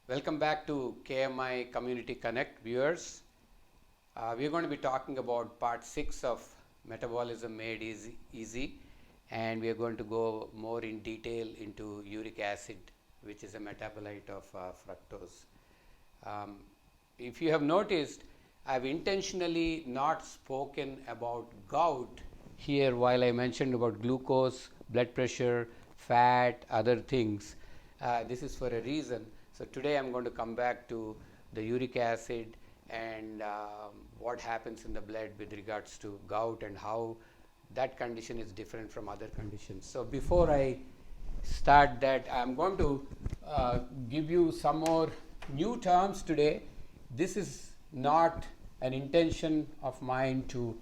Welcome back to KMI Community Connect viewers. We are going to be talking about part 6 of Metabolism Made Easy, and we are going to go more in detail into uric acid, which is a metabolite of fructose. If you have noticed, I have intentionally not spoken about gout here while I mentioned about glucose, blood pressure, fat, other things. This is for a reason. So today I'm going to come back to the uric acid and what happens in the blood with regards to gout and how that condition is different from other conditions. So before I start that, I'm going to give you some more new terms today. This is not an intention of mine to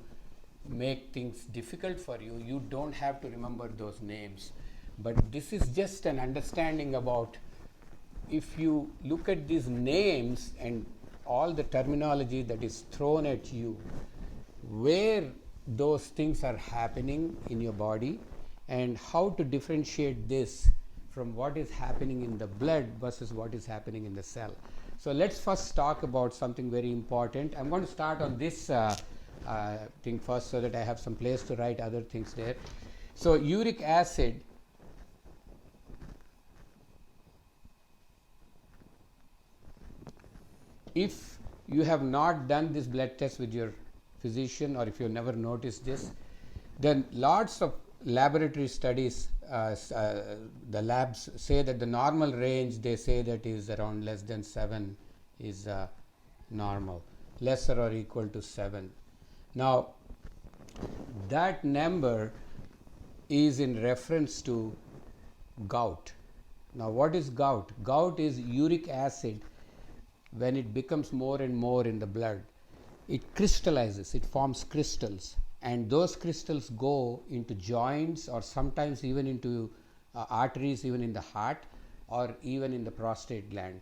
make things difficult for you. You don't have to remember those names, but this is just an understanding about, if you look at these names and all the terminology that is thrown at you, where those things are happening in your body and how to differentiate this from what is happening in the blood versus what is happening in the cell. So let's first talk about something very important. I'm going to start on this thing first so that I have some place to write other things there. So uric acid if you have not done this blood test with your physician, or if you have never noticed this, then lots of laboratory studies, the labs say that the normal range, they say that is around less than 7 is normal, lesser or equal to 7. Now that number is in reference to gout. Now what is gout? Gout is uric acid. When it becomes more and more in the blood, it crystallizes, it forms crystals, and those crystals go into joints or sometimes even into arteries, even in the heart or even in the prostate gland.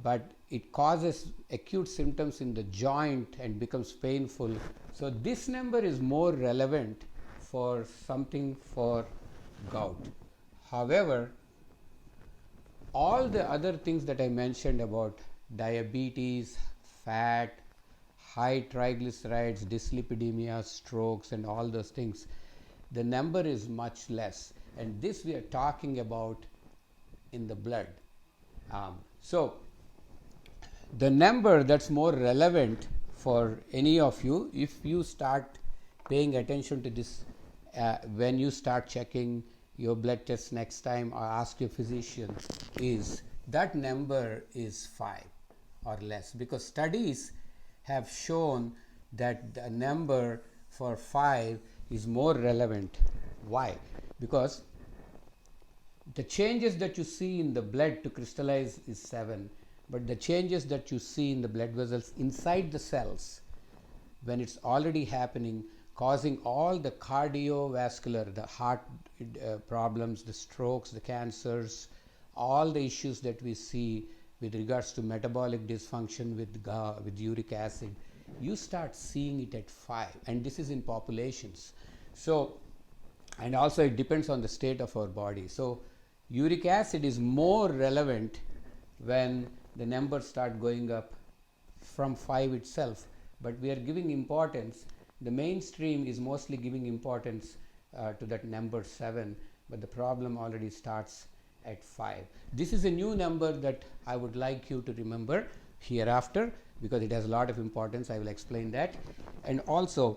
But it causes acute symptoms in the joint and becomes painful. So this number is more relevant for something for gout. However, all the other things that I mentioned about diabetes, fat, high triglycerides, dyslipidemia, strokes, and all those things, the number is much less, and this we are talking about in the blood. So the number that's more relevant for any of you, if you start paying attention to this when you start checking your blood tests next time or ask your physician, is that number is 5 or less, because studies have shown that the number for 5 is more relevant. Why? Because the changes that you see in the blood to crystallize is 7, but the changes that you see in the blood vessels inside the cells, when it's already happening, causing all the cardiovascular, the heart problems, the strokes, the cancers, all the issues that we see with regards to metabolic dysfunction with uric acid, you start seeing it at 5, and this is in populations. So, and also it depends on the state of our body. So uric acid is more relevant when the numbers start going up from 5 itself, but we are giving importance, the mainstream is mostly giving importance to that number 7, but the problem already starts at 5. This is a new number that I would like you to remember hereafter, because it has a lot of importance. I will explain that. And also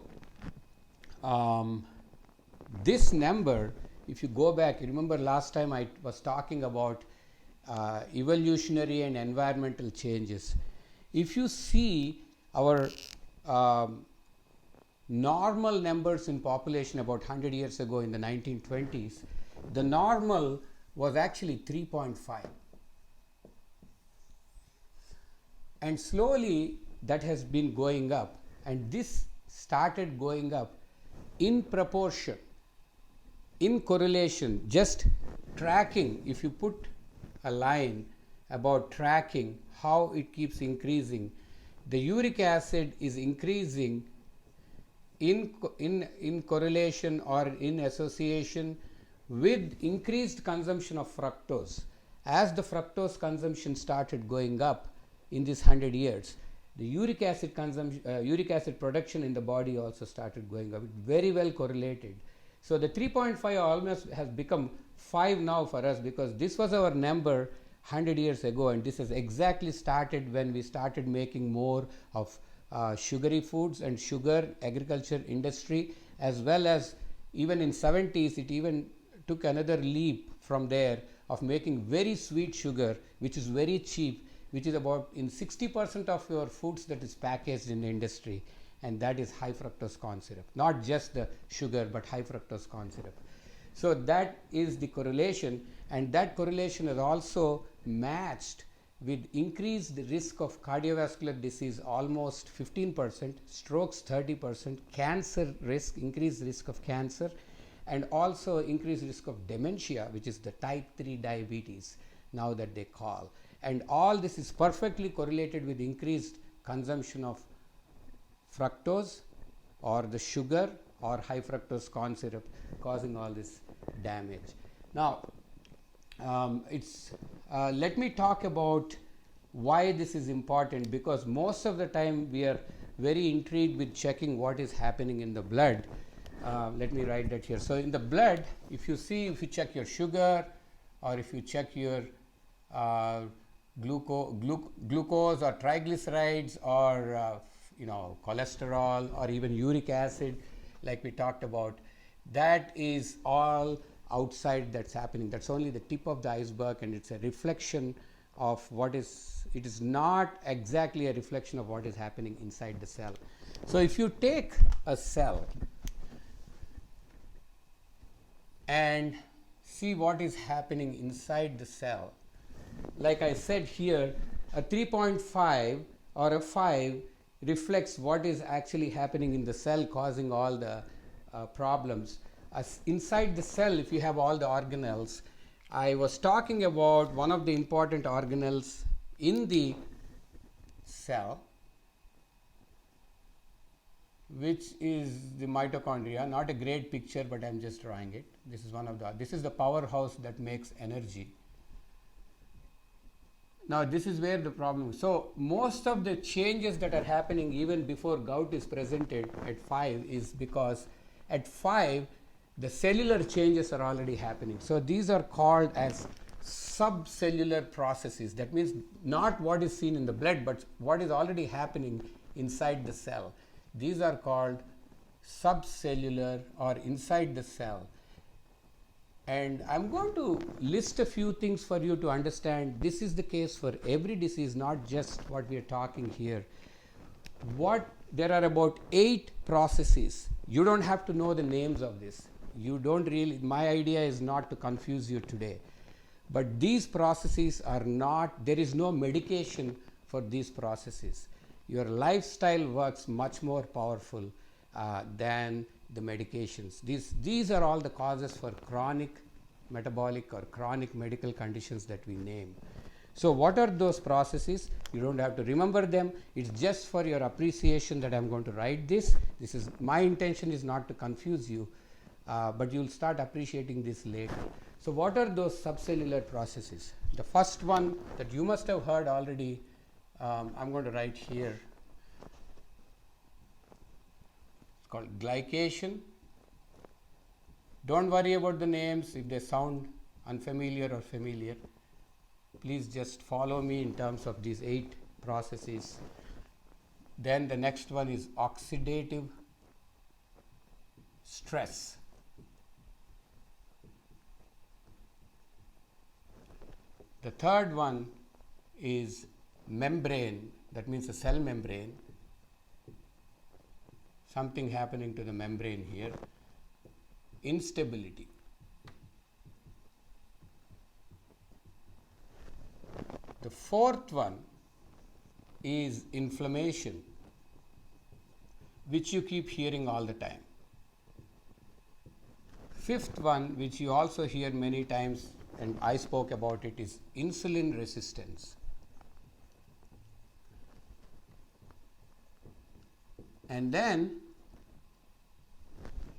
this number, if you go back, you remember last time I was talking about evolutionary and environmental changes. If you see our normal numbers in population about 100 years ago in the 1920s, the normal was actually 3.5, and slowly that has been going up, and this started going up in proportion, in correlation, just tracking. If you put a line about tracking how it keeps increasing, the uric acid is increasing in correlation or in association with increased consumption of fructose. as the fructose consumption started going up in this 100 years, the uric acid consumption, uric acid production in the body also started going up. Very well correlated. So the 3.5 almost has become 5 now for us, because this was our number 100 years ago, and this has exactly started when we started making more of sugary foods and sugar agriculture industry, as well as even in 70s it even took another leap from there of making very sweet sugar, which is very cheap, which is about in 60% of your foods that is packaged in the industry, and that is high fructose corn syrup. Not just the sugar, but high fructose corn syrup. So that is the correlation, and that correlation is also matched with increased risk of cardiovascular disease almost 15%, strokes 30%, cancer risk, increased risk of cancer, and also increased risk of dementia, which is the type 3 diabetes now that they call. And all this is perfectly correlated with increased consumption of fructose or the sugar or high fructose corn syrup, causing all this damage. Now, let me talk about why this is important, because most of the time we are very intrigued with checking what is happening in the blood. Let me write that here. So in the blood, if you check your sugar, or if you check your glucose or triglycerides, or cholesterol, or even uric acid, like we talked about, that is all outside that's happening. That's only the tip of the iceberg, and it's a reflection of what is, it is not exactly a reflection of what is happening inside the cell. So if you take a cell and see what is happening inside the cell, like I said here, a 3.5 or a 5 reflects what is actually happening in the cell, causing all the problems. Inside the cell, if you have all the organelles, I was talking about one of the important organelles in the cell, which is the mitochondria. Not a great picture, but I'm just drawing it. This is the powerhouse that makes energy. Now this is where the problem is. So most of the changes that are happening even before gout is presented at 5 is because at 5 the cellular changes are already happening. So these are called as subcellular processes. That means not what is seen in the blood, but what is already happening inside the cell. These are called subcellular, or inside the cell. And I'm going to list a few things for you to understand. This is the case for every disease, not just what we are talking here. There are about 8 processes. You don't have to know the names of this. You don't really, my idea is not to confuse you today. But these processes are not, there is no medication for these processes. Your lifestyle works much more powerful than the medications. These are all the causes for chronic metabolic or chronic medical conditions that we name. So what are those processes? You don't have to remember them. It's just for your appreciation that I'm going to write this. My intention is not to confuse you, but you'll start appreciating this later. So what are those subcellular processes? The first one that you must have heard already, I'm going to write here. It's called glycation. Don't worry about the names if they sound unfamiliar or familiar. Please just follow me in terms of these 8 processes. Then the next one is oxidative stress. The third one is membrane, that means the cell membrane. Something happening to the membrane here. Instability. The fourth one is inflammation, which you keep hearing all the time. Fifth one, which you also hear many times, and I spoke about it, is insulin resistance. And then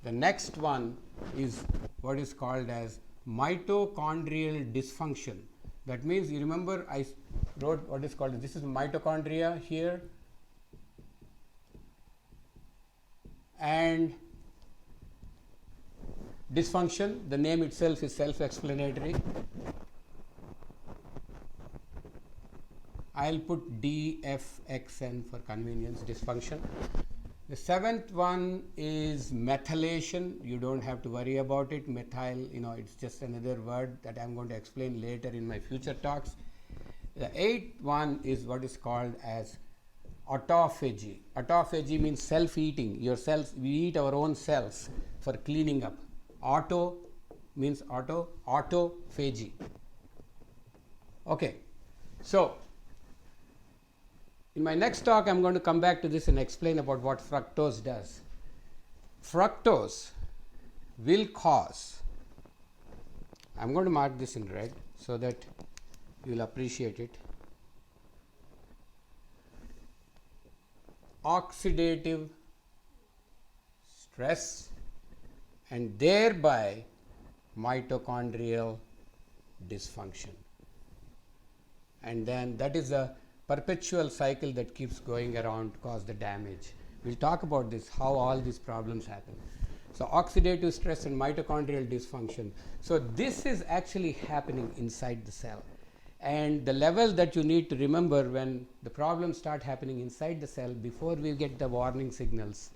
the next one is what is called as mitochondrial dysfunction. That means you remember I wrote what is called, this is mitochondria here, and dysfunction, the name itself is self-explanatory. I'll put DFXN for convenience, dysfunction. The seventh one is methylation. You don't have to worry about it. Methyl, it's just another word that I'm going to explain later in my future talks. The eighth one is what is called as autophagy. Autophagy means self-eating. Your cells, we eat our own cells for cleaning up. Auto means autophagy. Okay, so in my next talk, I'm going to come back to this and explain about what fructose does. Fructose will cause, I'm going to mark this in red so that you will appreciate it, oxidative stress and thereby mitochondrial dysfunction. And then that is a perpetual cycle that keeps going around to cause the damage. We'll talk about this, how all these problems happen. So oxidative stress and mitochondrial dysfunction. So this is actually happening inside the cell. And the level that you need to remember when the problems start happening inside the cell before we get the warning signals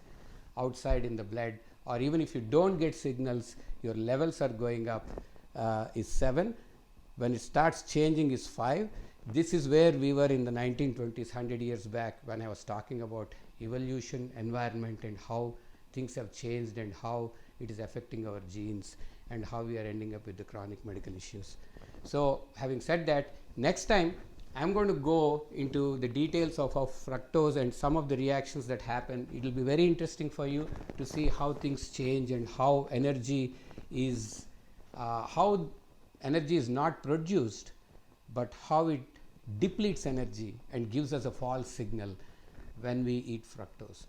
outside in the blood, or even if you don't get signals, your levels are going up, is 7. When it starts changing is 5. This is where we were in the 1920s, 100 years back, when I was talking about evolution, environment, and how things have changed and how it is affecting our genes and how we are ending up with the chronic medical issues. So having said that, next time I'm going to go into the details of fructose and some of the reactions that happen. It will be very interesting for you to see how things change and how energy is not produced, but how it depletes energy and gives us a false signal when we eat fructose.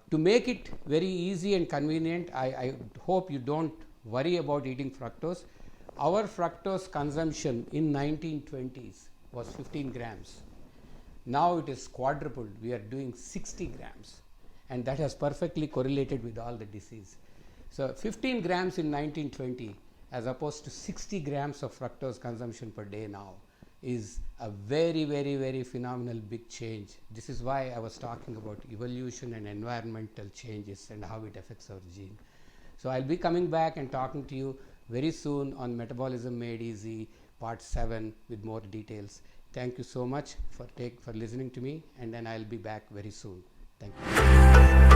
To make it very easy and convenient, I hope you don't worry about eating fructose. Our fructose consumption in 1920s was 15 grams. Now it is quadrupled. We are doing 60 grams, and that has perfectly correlated with all the disease. So 15 grams in 1920 as opposed to 60 grams of fructose consumption per day now is a very, very, very phenomenal big change. This is why I was talking about evolution and environmental changes and how it affects our gene. So I'll be coming back and talking to you very soon on Metabolism Made Easy Part 7 with more details. Thank you so much for listening to me, and then I'll be back very soon. Thank you.